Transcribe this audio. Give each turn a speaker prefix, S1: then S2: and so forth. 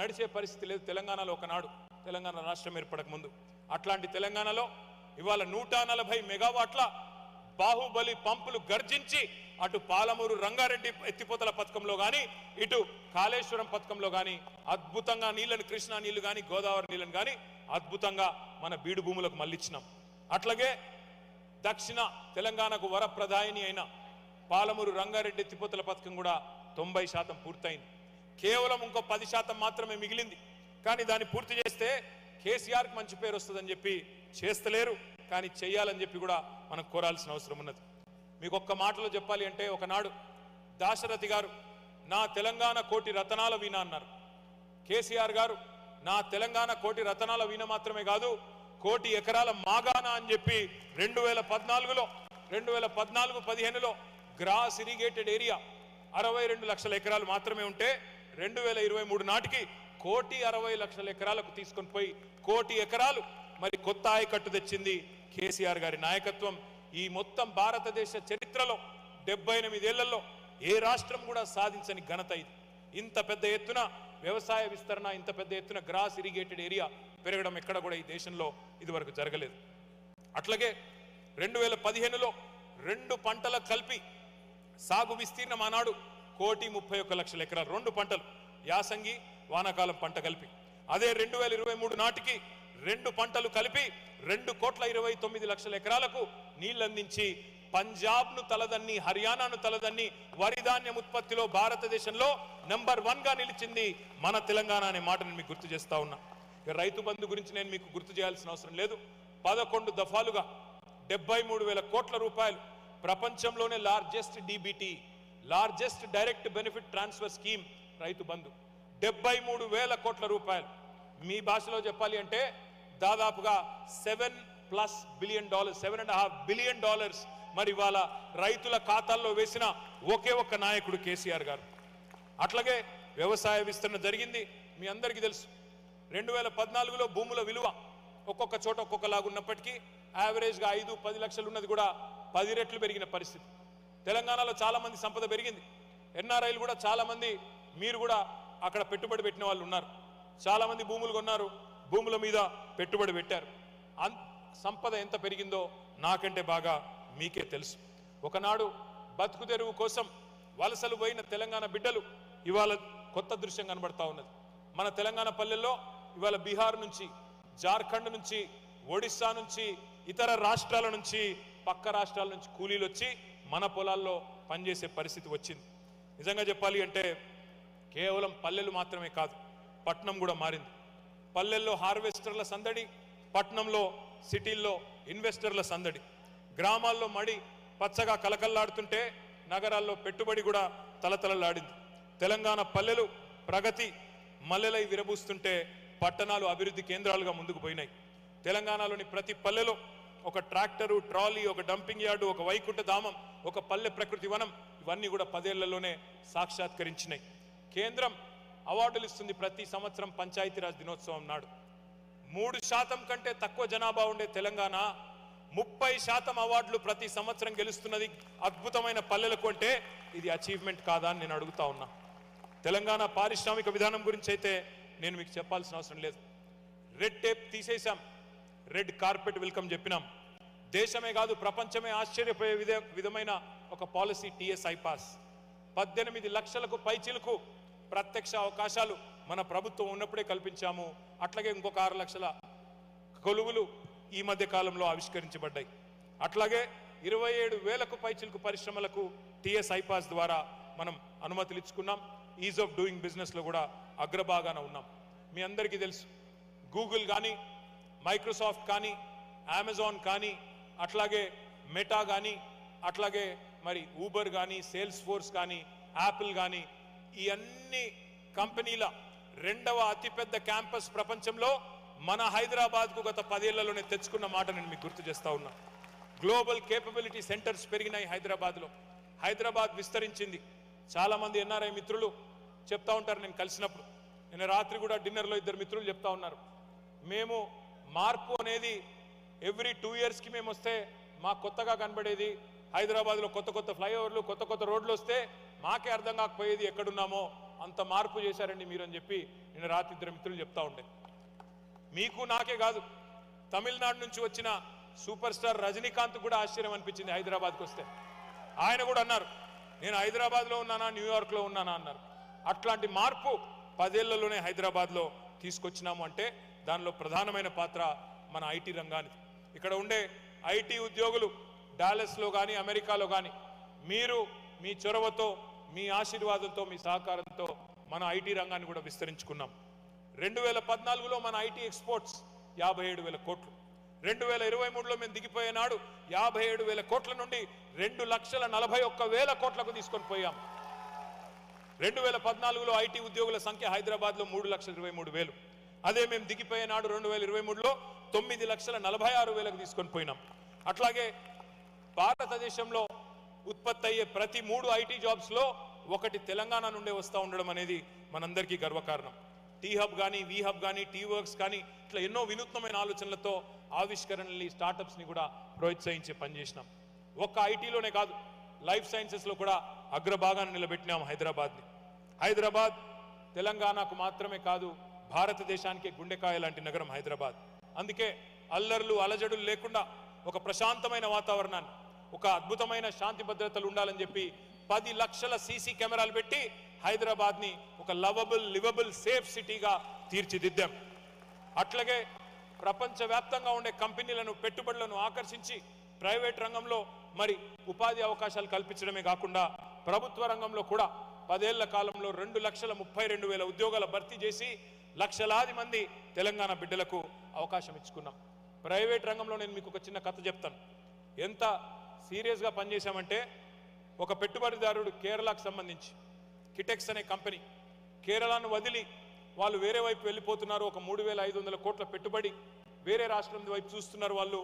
S1: నడిచే పరిస్థితి లేదు తెలంగాణలో ఒకనాడు తెలంగాణ రాష్ట్రం ఏర్పడక ముందు. అట్లాంటి తెలంగాణలో ఇవాళ 140 మెగావాట్ల బాహుబలి పంపులు గర్జించి అటు పాలమూరు రంగారెడ్డి ఎత్తిపోతల పథకంలో కానీ ఇటు కాళేశ్వరం పథకంలో కానీ అద్భుతంగా నీళ్లను కృష్ణా నీళ్లు కానీ గోదావరి నీళ్లను కానీ అద్భుతంగా మన బీడు భూములకు మళ్ళించినాం. అట్లాగే దక్షిణ తెలంగాణకు వరప్రదాయిని అయిన పాలమూరు రంగారెడ్డి ఎత్తిపోతల పథకం కూడా 90% పూర్తయింది. కేవలం ఇంకో 10% మాత్రమే మిగిలింది. కానీ దాన్ని పూర్తి చేస్తే కేసీఆర్కి మంచి పేరు వస్తుందని చెప్పి చేస్తలేరు, కానీ చెయ్యాలని చెప్పి కూడా మనం కోరాల్సిన అవసరం ఉన్నది. మీకు ఒక్క మాటలో చెప్పాలి అంటే ఒకనాడు దాశరథి గారు నా తెలంగాణ కోటి రతనాల వీణ అన్నారు. కేసీఆర్ గారు నా తెలంగాణ కోటి రతనాల వీణ మాత్రమే కాదు కోటి ఎకరాల మాగానా అని చెప్పి 2014-15లో గ్రాస్ ఇరిగేటెడ్ ఏరియా 62 లక్షల ఎకరాలు మాత్రమే ఉంటే 2023 నాటికి 1,60,00,000 ఎకరాలకు తీసుకొని పోయి 1,00,00,000 ఎకరాలు మరి కొత్త ఆయకట్టు తెచ్చింది కేసీఆర్ గారి నాయకత్వం. ఈ మొత్తం భారతదేశ చరిత్రలో 78 ఏళ్లలో ఏ రాష్ట్రం కూడా సాధించని ఘనత ఇది. ఇంత పెద్ద ఎత్తున వ్యవసాయ విస్తరణ, ఇంత పెద్ద ఎత్తున గ్రాస్ ఇరిగేటెడ్ ఏరియా పెరగడం ఎక్కడ కూడా ఈ దేశంలో ఇదివరకు జరగలేదు. అట్లాగే 2015లో 2 పంటల కలిపి సాగు విస్తీర్ణం ఆనాడు 1,31,00,000 ఎకరాలు, 2 పంటలు యాసంగి వానాకాలం పంట కలిపి. అదే 2023 నాటికి 2 పంటలు కలిపి 2,29,00,000 ఎకరాలకు నీళ్లందించి పంజాబ్ను తలదన్ని, హర్యానాను తలదన్ని వరి ధాన్యం ఉత్పత్తిలో భారతదేశంలో నెంబర్ 1 గా నిలిచింది మన తెలంగాణ అనే మాటను మీకు గుర్తు చేస్తా ఉన్నా. రైతు బంధు గురించి నేను మీకు గుర్తు చేయాల్సిన అవసరం లేదు. 11 దఫాలుగా 73,000 కోట్ల రూపాయలు ప్రపంచంలోనే largest DBT, largest direct benefit transfer scheme Rythu Bandhu 73,000 కోట్ల రూపాయలు. మీ భాషలో చెప్పాలి అంటే దాదాపుగా $7+ బిలియన్, $7.5 బిలియన్ మరి వాళ్ళ రైతుల ఖాతాల్లో వేసిన ఒకే ఒక్క నాయకుడు కేసీఆర్ గారు. అట్లాగే వ్యవసాయ విస్తరణ జరిగింది. మీ అందరికీ తెలుసు 2014లో భూముల విలువ ఒక్కొక్క చోట ఒక్కొక్కలాగా ఉన్నప్పటికీ యావరేజ్గా 5-10 లక్షలు ఉన్నది కూడా 10 రెట్లు పెరిగిన పరిస్థితి. తెలంగాణలో చాలా మంది సంపద పెరిగింది. NRIలు కూడా చాలా మంది, మీరు కూడా అక్కడ పెట్టుబడి పెట్టిన వాళ్ళు ఉన్నారు. చాలా మంది భూములు కొన్నారు, భూముల మీద పెట్టుబడి పెట్టారు. సంపద ఎంత పెరిగిందో నాకంటే బాగా మీకే తెలుసు. ఒకనాడు బతుకు తెరువు కోసం వలసలు పోయిన తెలంగాణ బిడ్డలు ఇవాళ కొత్త దృశ్యం కనబడతా ఉన్నది. మన తెలంగాణ పల్లెల్లో ఇవాళ బీహార్ నుంచి, జార్ఖండ్ నుంచి, ఒడిస్సా నుంచి, ఇతర రాష్ట్రాల నుంచి, పక్క రాష్ట్రాల నుంచి కూలీలు వచ్చి మన పొలాల్లో పనిచేసే పరిస్థితి వచ్చింది. నిజంగా చెప్పాలి అంటే కేవలం పల్లెలు మాత్రమే కాదు, పట్నం కూడా మారింది. పల్లెల్లో హార్వెస్టర్ల సందడి, పట్నంలో సిటీల్లో ఇన్వెస్టర్ల సందడి. గ్రామాల్లో మడి పచ్చగా కలకల్లాడుతుంటే నగరాల్లో పెట్టుబడి కూడా తలతలలాడింది. తెలంగాణ పల్లెలు ప్రగతి మల్లెలై విరబూస్తుంటే పట్టణాలు అభివృద్ధి కేంద్రాలుగా ముందుకు పోయినాయి. తెలంగాణలోని ప్రతి పల్లెలో ఒక ట్రాక్టరు, ట్రాలీ, ఒక డంపింగ్ యార్డు, ఒక వైకుంఠ ధామం, ఒక పల్లె ప్రకృతి వనం, ఇవన్నీ కూడా 10 ఏళ్లలోనే సాక్షాత్కరించినాయి. కేంద్రం అవార్డులు ఇస్తుంది ప్రతి సంవత్సరం పంచాయతీరాజ్ దినోత్సవం నాడు. 3% కంటే తక్కువ జనాభా ఉండే తెలంగాణ 30% అవార్డులు ప్రతి సంవత్సరం గెలుస్తున్నది అద్భుతమైన పల్లెలకు అంటే ఇది అచీవ్మెంట్ కాదా అని నేను అడుగుతా ఉన్నా. తెలంగాణ పారిశ్రామిక విధానం గురించి అయితే నేను మీకు చెప్పాల్సిన అవసరం లేదు. రెడ్ టేప్ తీసేశాం, రెడ్ కార్పెట్ వెల్కమ్ చెప్పినాం. దేశమే కాదు ప్రపంచమే ఆశ్చర్యపోయే విధమైన ఒక పాలసీ TS ఐపాస్. 18 లక్షలకు పైచిలకు ప్రత్యక్ష అవకాశాలు మన ప్రభుత్వం ఉన్నప్పుడే కల్పించాము. అట్లాగే ఇంకొక 6 లక్షల కొలువులు ఈ మధ్య కాలంలో ఆవిష్కరించబడ్డాయి. అట్లాగే 27,000కు పైచిలకు పరిశ్రమలకు TS ఐపాస్ ద్వారా మనం అనుమతులు ఇచ్చుకున్నాం. ఈజ్ ఆఫ్ డూయింగ్ బిజినెస్లో కూడా అగ్రభాగాన ఉన్నాం. మీ అందరికీ తెలుసు గూగుల్ కానీ, మైక్రోసాఫ్ట్ కానీ, అమెజాన్ కానీ, అట్లాగే మెటా కానీ, అట్లాగే మరి ఊబర్ కానీ, సేల్స్ ఫోర్స్ కానీ, యాపిల్ కానీ, ఈ అన్ని కంపెనీల 2వ అతిపెద్ద క్యాంపస్ ప్రపంచంలో మన హైదరాబాద్కు గత 10 ఏళ్లలోనే తెచ్చుకున్న మాట నేను మీకు గుర్తు చేస్తా ఉన్నా. గ్లోబల్ కేపబిలిటీ సెంటర్స్ పెరిగినాయి హైదరాబాద్లో. హైదరాబాద్ విస్తరించింది. చాలామంది NRI మిత్రులు చెప్తా ఉంటారు నేను కలిసినప్పుడు. నేను రాత్రి కూడా డిన్నర్లో 2 మిత్రులు చెప్తా ఉన్నారు, మేము మార్పు అనేది ఎవ్రీ 2 ఇయర్స్కి మేము వస్తే మాకు కొత్తగా కనబడేది. హైదరాబాద్లో కొత్త కొత్త ఫ్లైఓవర్లు, కొత్త కొత్త రోడ్లు వస్తే మాకే అర్థం కాకపోయేది ఎక్కడున్నామో. అంత మార్పు చేశారండి మీరు అని చెప్పి నిన్న రాత్రి ఇద్దరు మిత్రులు చెప్తా ఉండే. మీకు నాకే కాదు, తమిళనాడు నుంచి వచ్చిన సూపర్ స్టార్ రజనీకాంత్ కూడా ఆశ్చర్యం అనిపించింది హైదరాబాద్కి వస్తే. ఆయన కూడా అన్నారు, నేను హైదరాబాద్లో ఉన్నానా న్యూయార్క్లో ఉన్నానా అన్నారు. అట్లాంటి మార్పు 10 ఏళ్లలోనే హైదరాబాద్లో తీసుకొచ్చినాము అంటే దానిలో ప్రధానమైన పాత్ర మన ఐటీ రంగానికి. ఇక్కడ ఉండే ఐటీ ఉద్యోగులు డాలస్లో కానీ అమెరికాలో కానీ మీరు మీ చొరవతో, మీ ఆశీర్వాదంతో, మీ సహకారంతో మన ఐటీ రంగాన్ని కూడా విస్తరించుకున్నాం. 2014లో మన ఐటీ ఎక్స్పోర్ట్స్ 57,000 కోట్లు. 2023లో మేము దిగిపోయే నాడు 57,000 కోట్ల నుండి 2,41,000 కోట్లకు తీసుకొని పోయాం. 2014లో ఐటీ ఉద్యోగుల సంఖ్య హైదరాబాద్లో 3,23,000. అదే మేము దిగిపోయే నాడు 2023లో 9,46,000 తీసుకొని పోయినాం. అట్లాగే భారతదేశంలో ఉత్పత్తి అయ్యే ప్రతి 3 ఐటీ జాబ్స్లో ఒకటి తెలంగాణ నుండే వస్తూ ఉండడం అనేది మనందరికీ గర్వకారణం. టీ హబ్ కానీ, వి హబ్ కానీ, టీ వర్క్స్ కానీ ఇట్లా ఎన్నో వినూత్నమైన ఆలోచనలతో ఆవిష్కరణల్ని, స్టార్టప్స్ని కూడా ప్రోత్సహించే పనిచేసినాం. ఒక్క ఐటీలోనే కాదు, లైఫ్ సైన్సెస్లో కూడా అగ్రభాగాన్ని నిలబెట్టినాం హైదరాబాద్ని. హైదరాబాద్ తెలంగాణకు మాత్రమే కాదు, భారతదేశానికి గుండెకాయ లాంటి నగరం హైదరాబాద్. అందుకే అల్లర్లు అలజడులు లేకుండా ఒక ప్రశాంతమైన వాతావరణాన్ని, ఒక అద్భుతమైన శాంతి భద్రతలు ఉండాలని చెప్పి 10 లక్షల సీసీ కెమెరాలు పెట్టి హైదరాబాద్ని ఒక లవబుల్, లివబుల్, సేఫ్ సిటీగా తీర్చిదిద్దాం. అట్లాగే ప్రపంచవ్యాప్తంగా ఉండే కంపెనీలను, పెట్టుబడులను ఆకర్షించి ప్రైవేట్ రంగంలో మరి ఉపాధి అవకాశాలు కల్పించడమే కాకుండా ప్రభుత్వ రంగంలో కూడా 10 ఏళ్ల కాలంలో 2,32,000 ఉద్యోగాల భర్తీ చేసి లక్షలాది మంది తెలంగాణ బిడ్డలకు అవకాశం ఇచ్చుకున్నాం. ప్రైవేట్ రంగంలో నేను మీకు ఒక చిన్న కథ చెప్తాను. ఎంత సీరియస్గా పనిచేశామంటే, ఒక పెట్టుబడిదారుడు కేరళకు సంబంధించి కిటెక్స్ అనే కంపెనీ కేరళను వదిలి వాళ్ళు వేరే వైపు వెళ్ళిపోతున్నారు. ఒక 3,500 కోట్ల పెట్టుబడి వేరే రాష్ట్రం వైపు చూస్తున్నారు వాళ్ళు.